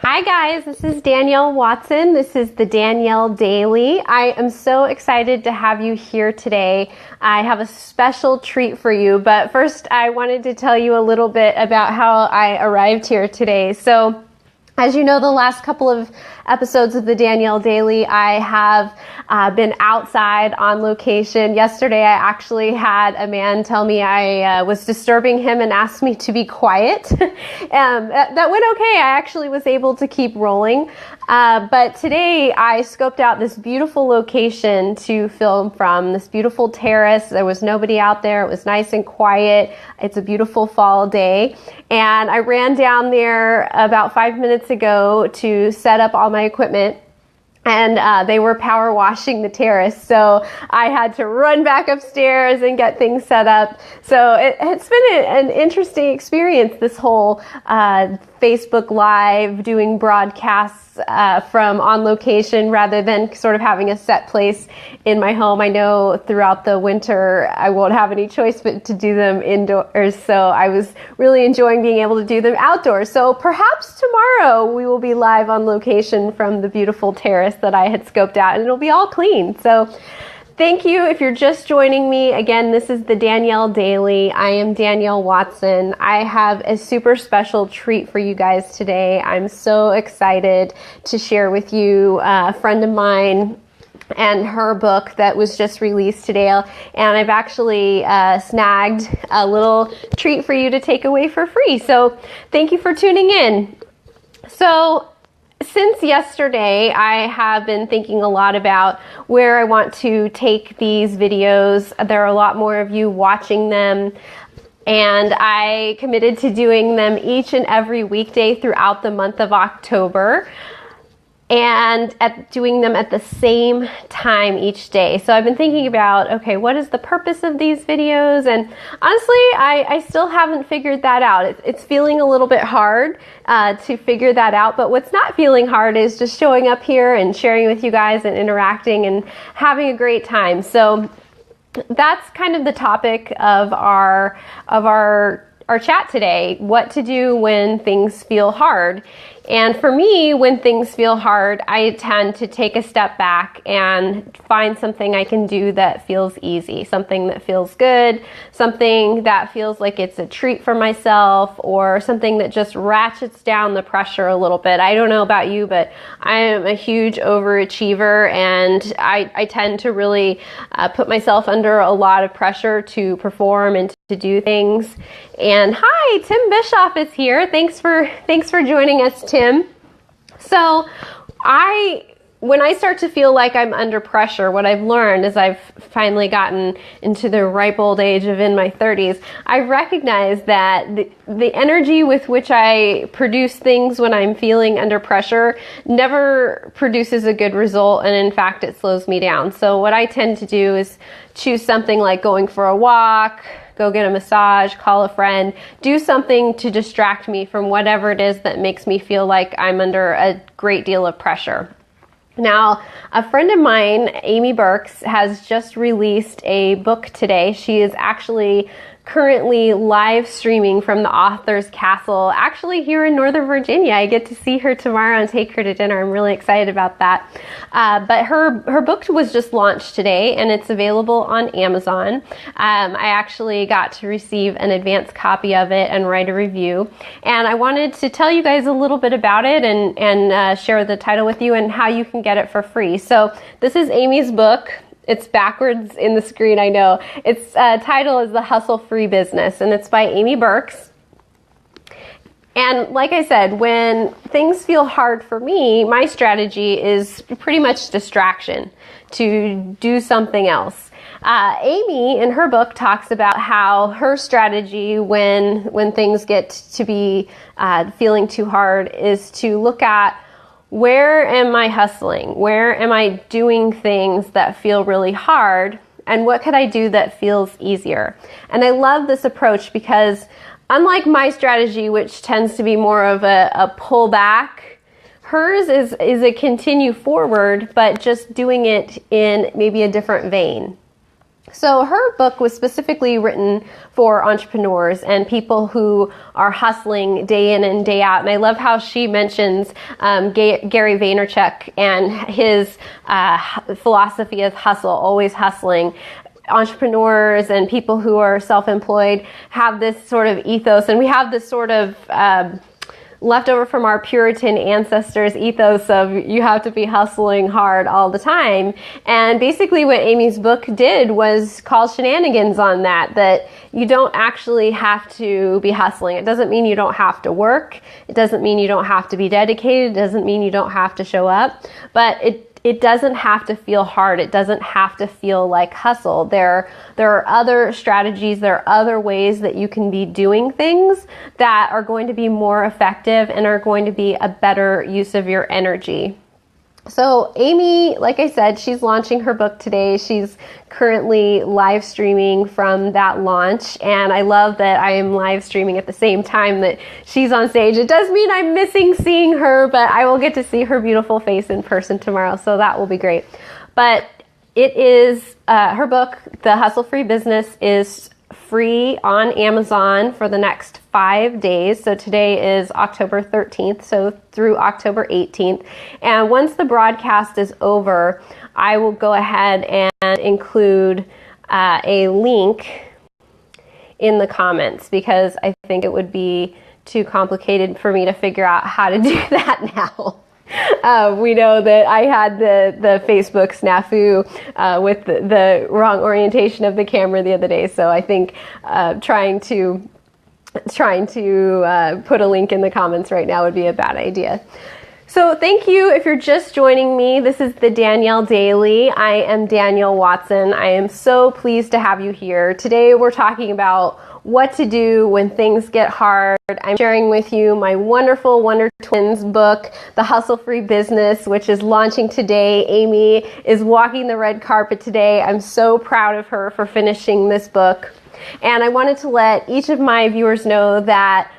Hi guys, this is Danielle Watson. This is the Danielle Daily. I am so excited to have you here today. I have a special treat for you, but first I wanted to tell you a little bit about how I arrived here today. So, as you know, the last couple of episodes of the Danielle Daily, I have been outside on location. Yesterday, I actually had a man tell me I was disturbing him and asked me to be quiet. That went okay. I actually was able to keep rolling. But today, I scoped out this beautiful location to film from, this beautiful terrace. There was nobody out there. It was nice and quiet. It's a beautiful fall day. And I ran down there about 5 minutes ago to set up all my equipment, and they were power washing the terrace, so I had to run back upstairs and get things set up. So it's been an interesting experience, this whole Facebook Live, doing broadcasts from on location rather than sort of having a set place in my home. I know throughout the winter I won't have any choice but to do them indoors, so I was really enjoying being able to do them outdoors. So perhaps tomorrow we will be live on location from the beautiful terrace that I had scoped out, and it'll be all clean. So thank you if you're just joining me. Again, this is the Danielle Daily. I am Danielle Watson. I have a super special treat for you guys today. I'm so excited to share with you a friend of mine and her book that was just released today. And I've actually snagged a little treat for you to take away for free. So thank you for tuning in. So since yesterday, I have been thinking a lot about where I want to take these videos. There are a lot more of you watching them, and I committed to doing them each and every weekday throughout the month of October, and doing them at the same time each day. So I've been thinking about, okay, what is the purpose of these videos? And honestly, I still haven't figured that out. It's feeling a little bit hard to figure that out, but what's not feeling hard is just showing up here and sharing with you guys and interacting and having a great time. So that's kind of the topic of our chat today, what to do when things feel hard. And for me, when things feel hard, I tend to take a step back and find something I can do that feels easy, something that feels good, something that feels like it's a treat for myself, or something that just ratchets down the pressure a little bit. I don't know about you, but I am a huge overachiever, and I tend to really put myself under a lot of pressure to perform and to do things. And hi, Tim Bischoff is here. Thanks for joining us, Tim. So when I start to feel like I'm under pressure, what I've learned as I've finally gotten into the ripe old age of in my 30s, I recognize that the energy with which I produce things when I'm feeling under pressure never produces a good result, and in fact it slows me down. So what I tend to do is choose something like going for a walk, go get a massage, call a friend, do something to distract me from whatever it is that makes me feel like I'm under a great deal of pressure. Now, a friend of mine, Amy Burks, has just released a book today. She is actually currently live streaming from the author's castle, actually here in Northern Virginia. I get to see her tomorrow and take her to dinner. I'm really excited about that. But her book was just launched today, and it's available on Amazon. I actually got to receive an advance copy of it and write a review. And I wanted to tell you guys a little bit about it and share the title with you and how you can get it for free. So this is Amy's book. It's backwards in the screen, I know. Its title is The Hustle-Free Business, and it's by Amy Burks. And like I said, when things feel hard for me, my strategy is pretty much distraction, to do something else. Amy, in her book, talks about how her strategy when things get to be feeling too hard is to look at, where am I hustling? Where am I doing things that feel really hard? And what could I do that feels easier? And I love this approach because unlike my strategy, which tends to be more of a pull back, hers is a continue forward, but just doing it in maybe a different vein. So her book was specifically written for entrepreneurs and people who are hustling day in and day out. And I love how she mentions Gary Vaynerchuk and his philosophy of hustle, always hustling. Entrepreneurs and people who are self-employed have this sort of ethos, and we have this sort of leftover from our Puritan ancestors ethos of you have to be hustling hard all the time. And basically what Amy's book did was call shenanigans on that you don't actually have to be hustling. It doesn't mean you don't have to work. It doesn't mean you don't have to be dedicated. It doesn't mean you don't have to show up, but it doesn't have to feel hard. It doesn't have to feel like hustle. There are other strategies, there are other ways that you can be doing things that are going to be more effective and are going to be a better use of your energy. So Amy, like I said, she's launching her book today. She's currently live streaming from that launch, and I love that I am live streaming at the same time that she's on stage. It does mean I'm missing seeing her, but I will get to see her beautiful face in person tomorrow, so that will be great. But it is, her book, The Hustle Free Business, is free on Amazon for the next 5 days. So today is October 13th, so through October 18th. And once the broadcast is over, I will go ahead and include a link in the comments, because I think it would be too complicated for me to figure out how to do that now. We know that I had the Facebook snafu with the wrong orientation of the camera the other day, so I think trying to put a link in the comments right now would be a bad idea. So thank you if you're just joining me. This is the Danielle Daily. I am Danielle Watson. I am so pleased to have you here. Today we're talking about what to do when things get hard. I'm sharing with you my wonderful Wonder Twins book, The Hustle Free Business, which is launching today. Amy is walking the red carpet today. I'm so proud of her for finishing this book. And I wanted to let each of my viewers know that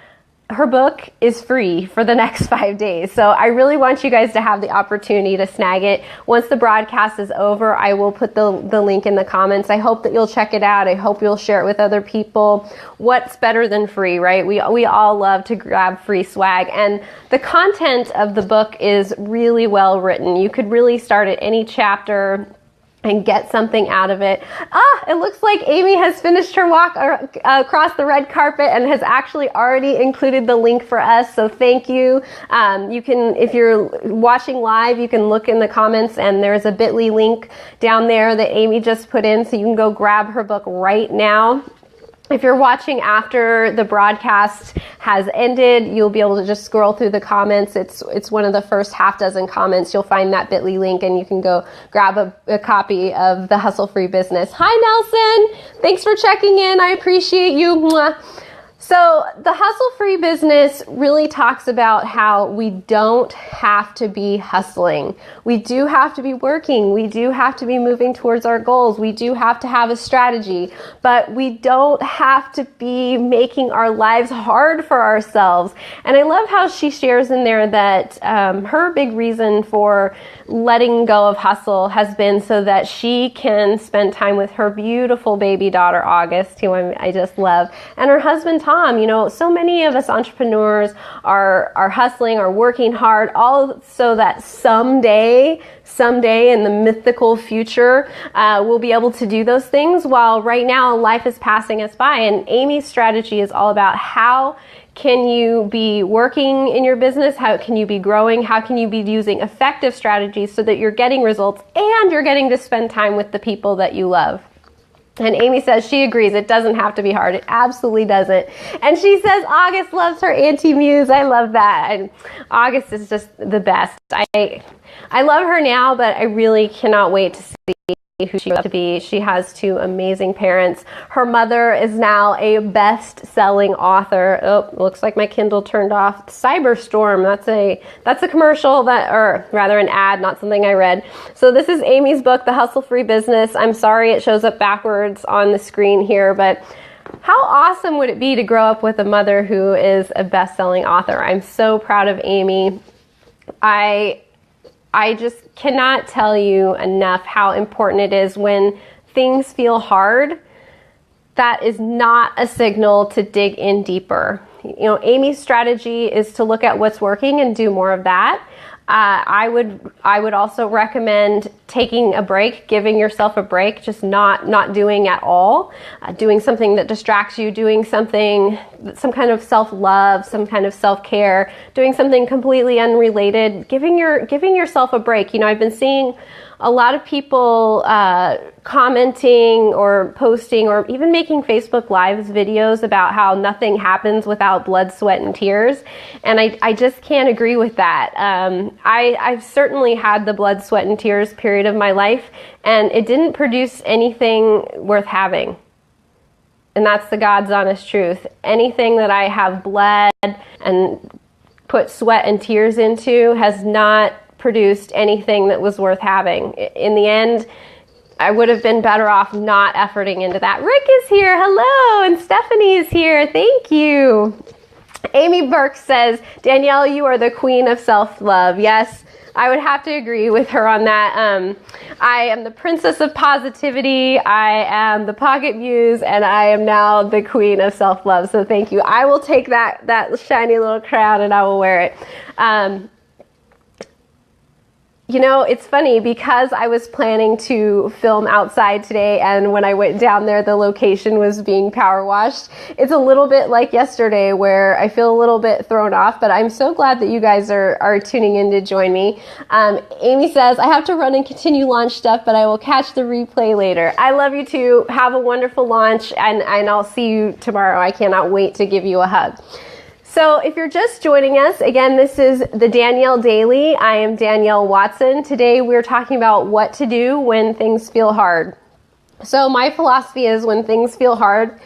her book is free for the next 5 days. So I really want you guys to have the opportunity to snag it. Once the broadcast is over, I will put the link in the comments. I hope that you'll check it out. I hope you'll share it with other people. What's better than free, right? We all love to grab free swag. And the content of the book is really well written. You could really start at any chapter and get something out of it. It looks like Amy has finished her walk across the red carpet and has actually already included the link for us, so thank you. You can, if you're watching live, you can look in the comments and there's a bit.ly link down there that Amy just put in, so you can go grab her book right now. If you're watching after the broadcast has ended, you'll be able to just scroll through the comments. It's one of the first half dozen comments. You'll find that bit.ly link and you can go grab a copy of The Hustle Free Business. Hi, Nelson. Thanks for checking in. I appreciate you. Mwah. So the Hustle Free Business really talks about how we don't have to be hustling. We do have to be working. We do have to be moving towards our goals. We do have to have a strategy, but we don't have to be making our lives hard for ourselves. And I love how she shares in there that her big reason for letting go of hustle has been so that she can spend time with her beautiful baby daughter, August, who I just love, and her husband, Tom. You know, so many of us entrepreneurs are hustling, are working hard, all so that someday in the mythical future, we'll be able to do those things, while right now life is passing us by. And Amy's strategy is all about how can you be working in your business? How can you be growing? How can you be using effective strategies so that you're getting results and you're getting to spend time with the people that you love? And Amy says she agrees. It doesn't have to be hard. It absolutely doesn't. And she says August loves her Auntie Muse. I love that. And August is just the best. I love her now, but I really cannot wait to see who she wants to be. She has two amazing parents. Her mother is now a best-selling author. Oh, looks like my Kindle turned off. Cyberstorm. That's a commercial or rather an ad, not something I read. So this is Amy's book, The Hustle Free Business. I'm sorry it shows up backwards on the screen here, but how awesome would it be to grow up with a mother who is a best-selling author? I'm so proud of Amy. I just cannot tell you enough how important it is when things feel hard, that is not a signal to dig in deeper. You know, Amy's strategy is to look at what's working and do more of that. I would also recommend taking a break, giving yourself a break, just not doing at all, doing something that distracts you, doing something, some kind of self-love, some kind of self-care, doing something completely unrelated, giving yourself a break. You know, I've been seeing a lot of people commenting or posting or even making Facebook Lives videos about how nothing happens without blood, sweat, and tears. And I just can't agree with that. I've certainly had the blood, sweat, and tears period of my life, and it didn't produce anything worth having. And that's the God's honest truth. Anything that I have bled and put sweat and tears into has not produced anything that was worth having. In the end, I would have been better off not efforting into that. Rick is here. Hello. And Stephanie is here. Thank you. Amy Burke says, Danielle, you are the queen of self-love. Yes, I would have to agree with her on that. I am the princess of positivity. I am the pocket muse, and I am now the queen of self-love. So thank you. I will take that shiny little crown and I will wear it. You know, it's funny because I was planning to film outside today, and when I went down there, the location was being power washed. It's a little bit like yesterday where I feel a little bit thrown off, but I'm so glad that you guys are tuning in to join me. Amy says, I have to run and continue launch stuff, but I will catch the replay later. I love you too. Have a wonderful launch, and I'll see you tomorrow. I cannot wait to give you a hug. So if you're just joining us, again, this is the Danielle Daily. I am Danielle Watson. Today we're talking about what to do when things feel hard. So my philosophy is when things feel hard,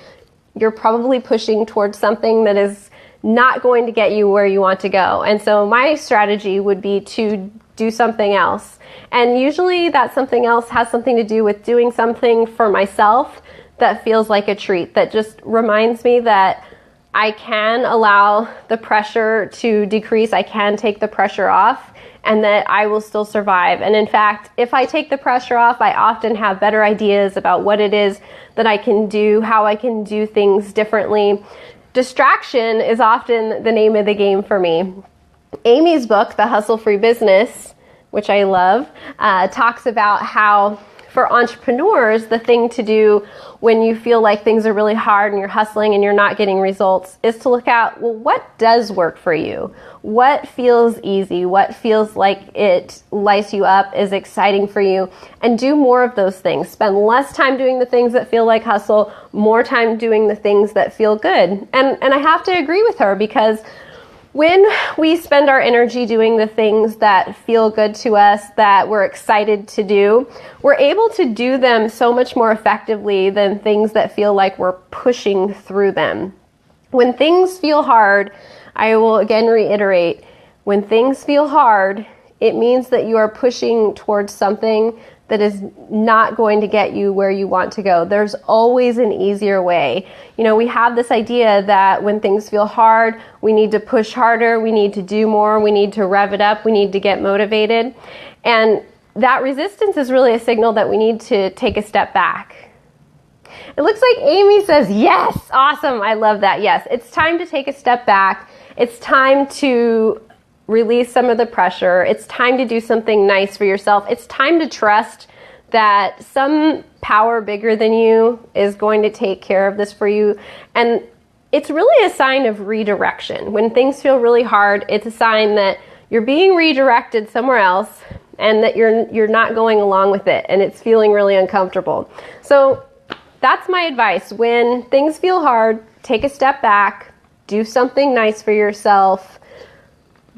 you're probably pushing towards something that is not going to get you where you want to go. And so my strategy would be to do something else. And usually that something else has something to do with doing something for myself that feels like a treat, that just reminds me that I can allow the pressure to decrease, I can take the pressure off, and that I will still survive. And in fact, if I take the pressure off, I often have better ideas about what it is that I can do, how I can do things differently. Distraction is often the name of the game for me. Amy's book, The Hustle-Free Business, which I love, talks about how for entrepreneurs, the thing to do when you feel like things are really hard and you're hustling and you're not getting results is to look at, well, what does work for you? What feels easy? What feels like it lights you up, is exciting for you? And do more of those things. Spend less time doing the things that feel like hustle, more time doing the things that feel good. And I have to agree with her, because when we spend our energy doing the things that feel good to us, that we're excited to do, we're able to do them so much more effectively than things that feel like we're pushing through them. When things feel hard, I will again reiterate, when things feel hard, it means that you are pushing towards something that is not going to get you where you want to go. There's always an easier way. You know, we have this idea that when things feel hard, we need to push harder, we need to do more, we need to rev it up, we need to get motivated. And that resistance is really a signal that we need to take a step back. It looks like Amy says, yes, awesome, I love that. Yes, it's time to take a step back. It's time to release some of the pressure. It's time to do something nice for yourself. It's time to trust that some power bigger than you is going to take care of this for you. And it's really a sign of redirection. When things feel really hard, it's a sign that you're being redirected somewhere else and that you're not going along with it, and it's feeling really uncomfortable. So that's my advice. When things feel hard, take a step back, do something nice for yourself.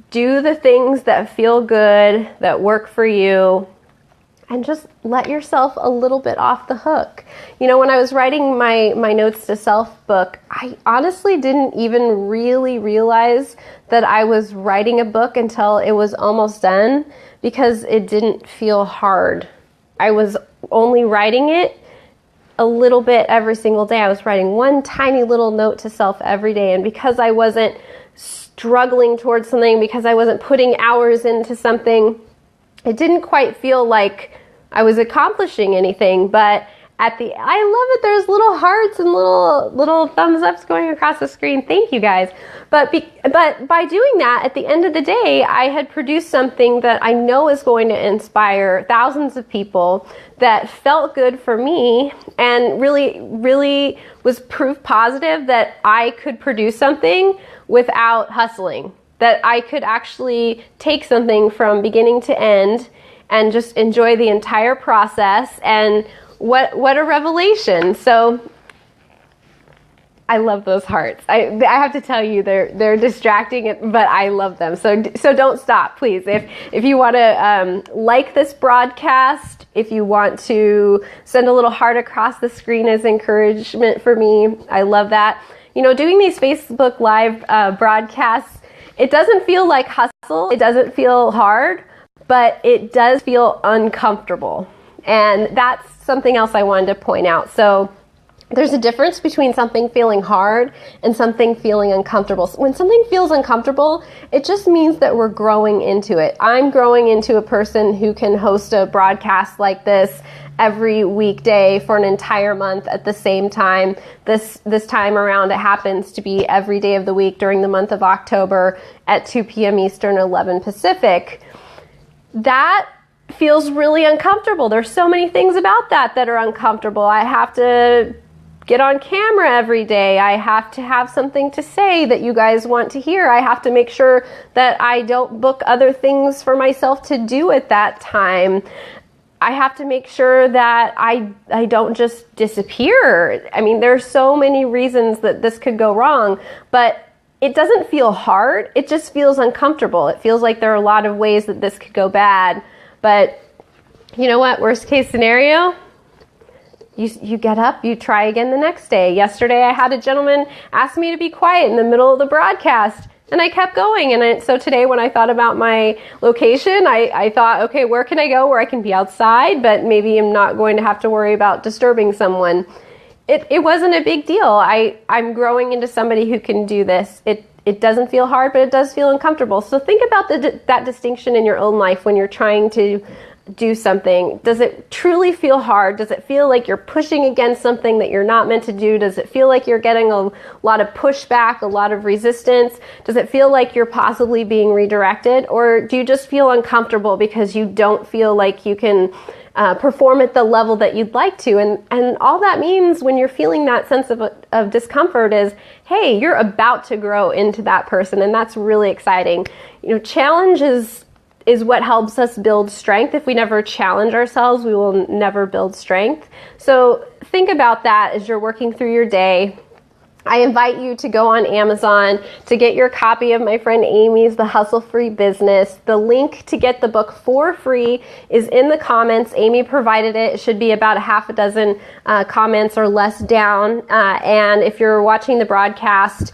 Do the things that feel good, that work for you, and just let yourself a little bit off the hook. You know, when I was writing my Notes to Self book, I honestly didn't even really realize that I was writing a book until it was almost done, because it didn't feel hard. I was only writing it a little bit every single day. I was writing one tiny little note to self every day, and because I wasn't struggling towards something, because I wasn't putting hours into something, it didn't quite feel like I was accomplishing anything. But I love it. There's little hearts and little thumbs ups going across the screen. Thank you guys. But by doing that, at the end of the day, I had produced something that I know is going to inspire thousands of people, that felt good for me, and really was proof positive that I could produce something without hustling, that I could actually take something from beginning to end and just enjoy the entire process. And what a revelation. So I love those hearts. I have to tell you, they're distracting, but I love them. So don't stop, please. If you want to like this broadcast, if you want to send a little heart across the screen as encouragement for me, I love that. You know, doing these Facebook Live broadcasts, it doesn't feel like hustle. It doesn't feel hard, but it does feel uncomfortable. And that's something else I wanted to point out. So there's a difference between something feeling hard and something feeling uncomfortable. When something feels uncomfortable, it just means that we're growing into it. I'm growing into a person who can host a broadcast like this every weekday for an entire month at the same time. This time around, it happens to be every day of the week during the month of October at 2 p.m. Eastern, 11 Pacific. That feels really uncomfortable. There's so many things about that are uncomfortable. I have to get on camera every day. I have to have something to say that you guys want to hear. I have to make sure that I don't book other things for myself to do at that time. I have to make sure that I don't just disappear. I mean, there's so many reasons that this could go wrong, but it doesn't feel hard. It just feels uncomfortable. It feels like there are a lot of ways that this could go bad. But you know what? Worst case scenario, you get up, you try again the next day. Yesterday, I had a gentleman ask me to be quiet in the middle of the broadcast, and I kept going. And so today, when I thought about my location, I thought, okay, where can I go where I can be outside, but maybe I'm not going to have to worry about disturbing someone. It wasn't a big deal. I'm growing into somebody who can do this. It doesn't feel hard, but it does feel uncomfortable. So think about that distinction in your own life when you're trying to do something. Does it truly feel hard? Does it feel like you're pushing against something that you're not meant to do? Does it feel like you're getting a lot of pushback, a lot of resistance? Does it feel like you're possibly being redirected? Or do you just feel uncomfortable because you don't feel like you can perform at the level that you'd like to? And all that means when you're feeling that sense of discomfort is, hey, you're about to grow into that person, and that's really exciting. You know, challenge is what helps us build strength. If we never challenge ourselves, we will never build strength. So think about that as you're working through your day. I invite you to go on Amazon to get your copy of my friend Amy's The Hustle Free Business. The link to get the book for free is in the comments. Amy provided it. It should be about a half a dozen comments or less down. And if you're watching the broadcast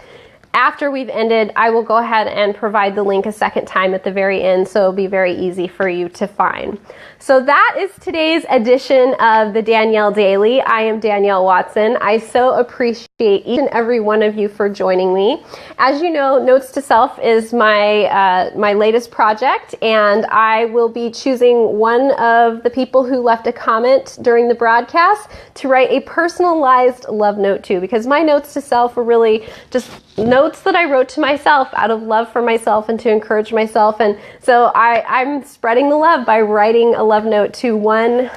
after we've ended, I will go ahead and provide the link a second time at the very end, so it'll be very easy for you to find. So that is today's edition of the Danielle Daily. I am Danielle Watson. I so appreciate each and every one of you for joining me. As you know, Notes to Self is my latest project, and I will be choosing one of the people who left a comment during the broadcast to write a personalized love note to, because my notes to self were really just notes that I wrote to myself out of love for myself and to encourage myself. And so I'm spreading the love by writing a love note to one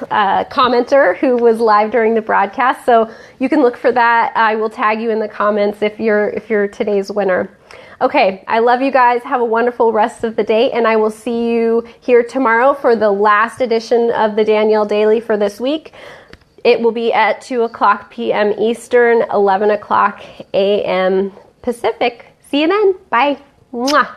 commenter who was live during the broadcast. So you can look for that. I will tag you in the comments if you're today's winner. Okay, I love you guys. Have a wonderful rest of the day, and I will see you here tomorrow for the last edition of the Danielle Daily for this week. It will be at 2:00 p.m. Eastern, 11:00 a.m. Pacific. See you then. Bye. Mwah.